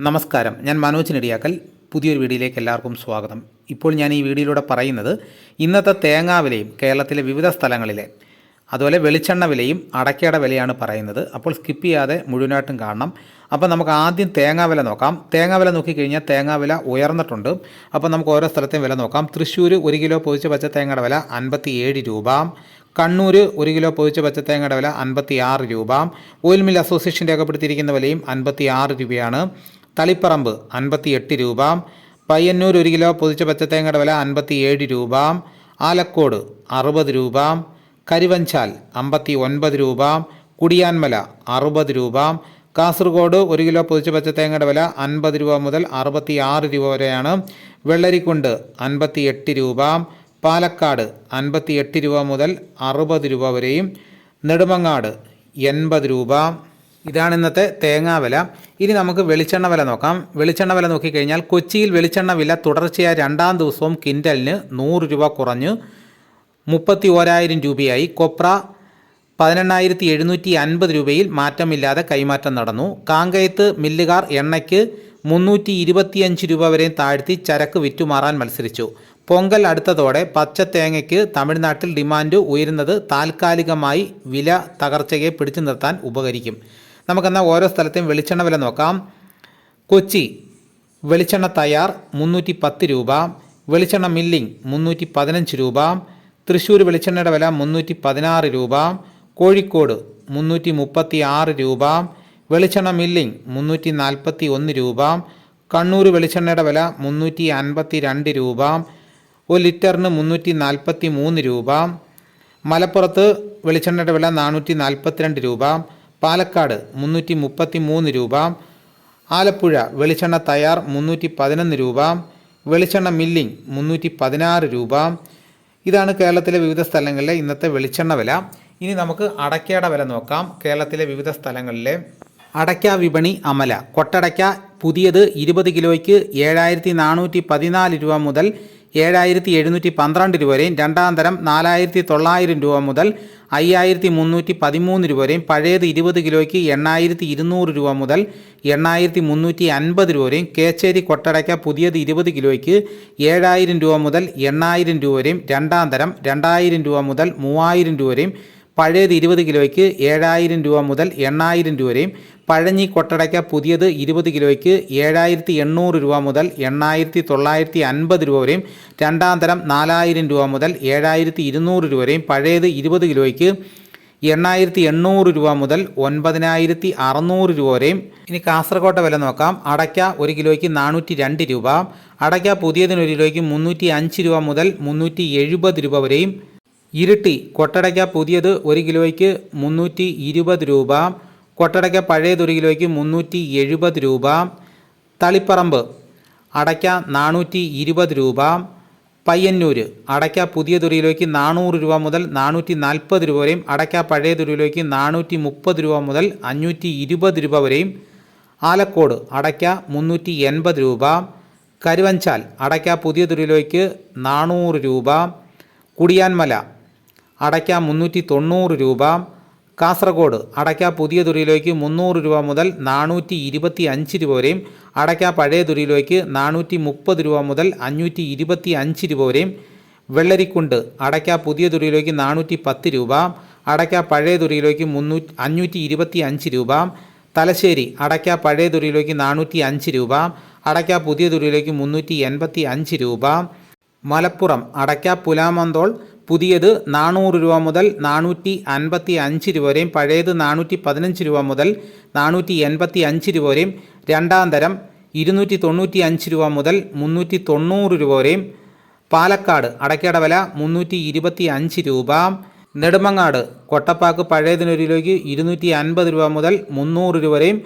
നമസ്കാരം, ഞാൻ മനോജ് നെടിയാക്കൽ. പുതിയൊരു വീഡിയോയിലേക്ക് എല്ലാവർക്കും സ്വാഗതം. ഇപ്പോൾ ഞാൻ ഈ വീഡിയോയിലൂടെ പറയുന്നത് ഇന്നത്തെ തേങ്ങാ വിലയും കേരളത്തിലെ വിവിധ സ്ഥലങ്ങളിലെ അതുപോലെ വെളിച്ചെണ്ണ വിലയും അടയ്ക്കയുടെ വിലയാണ് പറയുന്നത്. അപ്പോൾ സ്കിപ്പ് ചെയ്യാതെ മുഴുവനായിട്ടും കാണണം. അപ്പോൾ നമുക്ക് ആദ്യം തേങ്ങാ വില നോക്കാം. തേങ്ങാ വില നോക്കിക്കഴിഞ്ഞാൽ തേങ്ങാ വില ഉയർന്നിട്ടുണ്ട്. അപ്പോൾ നമുക്ക് ഓരോ സ്ഥലത്തെയും വില നോക്കാം. തൃശ്ശൂർ 1 കിലോ പൊതിച്ച പച്ച തേങ്ങയുടെ വില 57 രൂപ. കണ്ണൂർ 1 കിലോ പൊതിച്ച പച്ച തേങ്ങയുടെ വില 56 രൂപ. ഓയിൽ മിൽ അസോസിയേഷൻ രേഖപ്പെടുത്തിയിരിക്കുന്ന വിലയും 56 രൂപയാണ്. തളിപ്പറമ്പ് 58 രൂപ. പയ്യന്നൂർ 1 കിലോ പൊതിച്ച പച്ചത്തേങ്ങയുടെ വില 57 രൂപ. ആലക്കോട് 60 രൂപ. കരിവഞ്ചാൽ 59 രൂപ. കുടിയാൻമല 60 രൂപ. കാസർഗോഡ് 1 കിലോ പൊതിച്ച പച്ചത്തേങ്ങയുടെ വില 50 രൂപ മുതൽ 66 രൂപ വരെയാണ്. വെള്ളരിക്കുണ്ട് 58 രൂപ. പാലക്കാട് 58 രൂപ മുതൽ 60 രൂപ വരെയും. നെടുമങ്ങാട് 80 രൂപ. ഇതാണ് ഇന്നത്തെ തേങ്ങാ വില. ഇനി നമുക്ക് വെളിച്ചെണ്ണ വില നോക്കാം. വെളിച്ചെണ്ണ വില നോക്കിക്കഴിഞ്ഞാൽ കൊച്ചിയിൽ വെളിച്ചെണ്ണ വില തുടർച്ചയായ 2-ാം ദിവസവും ക്വിൻ്റലിന് 100 രൂപ കുറഞ്ഞ് 31,000 രൂപയായി. കൊപ്ര 18,750 രൂപയിൽ മാറ്റമില്ലാതെ കൈമാറ്റം നടന്നു. കാങ്കയത്ത് മില്ലുകാർ എണ്ണയ്ക്ക് 325 രൂപ വരെയും താഴ്ത്തി ചരക്ക് വിറ്റുമാറാൻ മത്സരിച്ചു. പൊങ്കൽ അടുത്തതോടെ പച്ചത്തേങ്ങയ്ക്ക് തമിഴ്നാട്ടിൽ ഡിമാൻഡ് ഉയരുന്നത് താൽക്കാലികമായി വില തകർച്ചയെ പിടിച്ചു നിർത്താൻ ഉപകരിക്കും. നമുക്കെന്നാൽ ഓരോ സ്ഥലത്തെയും വെളിച്ചെണ്ണ വില നോക്കാം. കൊച്ചി വെളിച്ചെണ്ണ തയ്യാർ 310 രൂപ. വെളിച്ചെണ്ണ മില്ലിംഗ് 315 രൂപ. തൃശ്ശൂർ വെളിച്ചെണ്ണയുടെ വില 316 രൂപ. കോഴിക്കോട് 336 രൂപ. വെളിച്ചെണ്ണ മില്ലിംഗ് 341 രൂപ. കണ്ണൂർ വെളിച്ചെണ്ണയുടെ വില 352 രൂപ. 1 ലിറ്ററിന് 343 രൂപ. മലപ്പുറത്ത് വെളിച്ചെണ്ണയുടെ വില 442 രൂപ. പാലക്കാട് 333 രൂപ. ആലപ്പുഴ വെളിച്ചെണ്ണ തയ്യാർ 311 രൂപ. വെളിച്ചെണ്ണ മില്ലിംഗ് 316 രൂപ. ഇതാണ് കേരളത്തിലെ വിവിധ സ്ഥലങ്ങളിലെ ഇന്നത്തെ വെളിച്ചെണ്ണ വില. ഇനി നമുക്ക് അടയ്ക്കയുടെ വില നോക്കാം. കേരളത്തിലെ വിവിധ സ്ഥലങ്ങളിലെ അടയ്ക്ക വിപണി അമല. കൊട്ടടയ്ക്ക പുതിയത് 20 കിലോയ്ക്ക് 7,414 രൂപ മുതൽ 7,712 രൂപ വരെയും. രണ്ടാം തരം 4,900 രൂപ മുതൽ 5,313 രൂപ വരെയും. പഴയത് 20 കിലോയ്ക്ക് 8,200 രൂപ മുതൽ 8,350 രൂപ വരെയും. കേച്ചേരി കൊട്ടടയ്ക്ക പുതിയത് 20 കിലോയ്ക്ക് 7,000 രൂപ മുതൽ 8,000 രൂപ വരെയും. രണ്ടാം തരം 2,000 രൂപ മുതൽ 3,000 രൂപ വരെയും. പഴയത് 20 കിലോയ്ക്ക് 7,000 രൂപ മുതൽ 8,000 രൂപ വരെയും. പഴഞ്ഞി കൊട്ടടയ്ക്ക പുതിയത് 20 കിലോയ്ക്ക് 7,800 രൂപ മുതൽ 8,950 രൂപ വരെയും. രണ്ടാം തരം 4,000 രൂപ മുതൽ 7,200 രൂപ വരെയും. പഴയത് 20 കിലോയ്ക്ക് 8,800 രൂപ മുതൽ 9,600 രൂപ വരെയും. ഇനി കാസർഗോട്ടെ വില നോക്കാം. അടയ്ക്ക 1 കിലോയ്ക്ക് 402 രൂപ. അടയ്ക്ക പുതിയതിന് 1 കിലോയ്ക്ക് 305 രൂപ മുതൽ 370 രൂപ വരെയും. ഇരിട്ടി കൊട്ടടയ്ക്ക പുതിയത് 1 കിലോയ്ക്ക് 320 രൂപ. കൊട്ടടയ്ക്ക പഴയത് 1 കിലോയ്ക്ക് 370 രൂപ. തളിപ്പറമ്പ് അടയ്ക്ക 420 രൂപ. പയ്യന്നൂർ അടയ്ക്ക പുതിയത് 1 കിലോയ്ക്ക് 400 രൂപ മുതൽ 440 രൂപ വരെയും. അടയ്ക്ക പഴയത് 1 കിലോയ്ക്ക് 430 രൂപ മുതൽ 520 രൂപ വരെയും. ആലക്കോട് അടയ്ക്ക 380 രൂപ. കരുവഞ്ചാൽ അടയ്ക്ക പുതിയത് 1 കിലോയ്ക്ക് 400 രൂപ. കുടിയാൻമല അടയ്ക്ക 390 രൂപ. കാസർഗോഡ് അടയ്ക്ക പുതിയത് 1 കിലോയ്ക്ക് 300 രൂപ മുതൽ 425 രൂപ വരെയും. അടയ്ക്ക പഴയത് 1 കിലോയ്ക്ക് 430 രൂപ മുതൽ 525 രൂപ വരെയും. വെള്ളരിക്കുണ്ട് അടയ്ക്ക പുതിയത് 1 കിലോയ്ക്ക് 410 രൂപ. അടയ്ക്ക പഴയത് 1 കിലോയ്ക്ക് 525 രൂപ. തലശ്ശേരി അടയ്ക്ക പഴയത് 1 കിലോയ്ക്ക് 405 രൂപ. അടയ്ക്ക പുതിയത് 1 കിലോയ്ക്ക് 385 രൂപ. മലപ്പുറം അടയ്ക്ക പുലാമന്തോൾ പുതിയത് 400 രൂപ മുതൽ 455 രൂപ വരെയും. പഴയത് 415 രൂപ മുതൽ 485 രൂപ വരെയും. രണ്ടാം തരം 295 രൂപ മുതൽ 390 രൂപ വരെയും. പാലക്കാട് അടയ്ക്കയുടെ വില 325 രൂപ. നെടുമങ്ങാട് കൊട്ടപ്പാക്ക് പഴയതിന് 1 കിലോയ്ക്ക് 250 രൂപ മുതൽ 300 രൂപ വരെയും.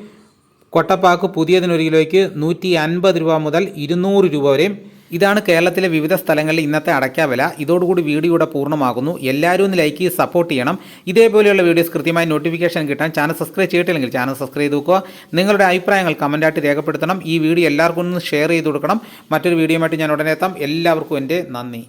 കൊട്ടപ്പാക്ക് പുതിയതിന് 1 കിലോയ്ക്ക് 150 രൂപ മുതൽ 200 രൂപ വരെയും. ഇതാണ് കേരളത്തിലെ വിവിധ സ്ഥലങ്ങളിൽ ഇന്നത്തെ അടയ്ക്ക വില. ഇതോടുകൂടി വീഡിയോയുടെ പൂർണ്ണമാകുന്നു. എല്ലാവരും ഒന്ന് ലൈക്ക് ചെയ്ത് സപ്പോർട്ട് ചെയ്യണം. ഇതേപോലെയുള്ള വീഡിയോസ് കൃത്യമായി നോട്ടിഫിക്കേഷൻ കിട്ടാൻ ചാനൽ സബ്സ്ക്രൈബ് ചെയ്തിട്ടില്ലെങ്കിൽ ചാനൽ സബ്സ്ക്രൈബ് ചെയ്ത് നോക്കുക. നിങ്ങളുടെ അഭിപ്രായങ്ങൾ കമൻറ്റായിട്ട് രേഖപ്പെടുത്തണം. ഈ വീഡിയോ എല്ലാവർക്കും ഒന്ന് ഷെയർ ചെയ്ത് കൊടുക്കണം. മറ്റൊരു വീഡിയോയുമായിട്ട് ഞാൻ ഉടനെ എത്താം. എല്ലാവർക്കും എൻ്റെ നന്ദി.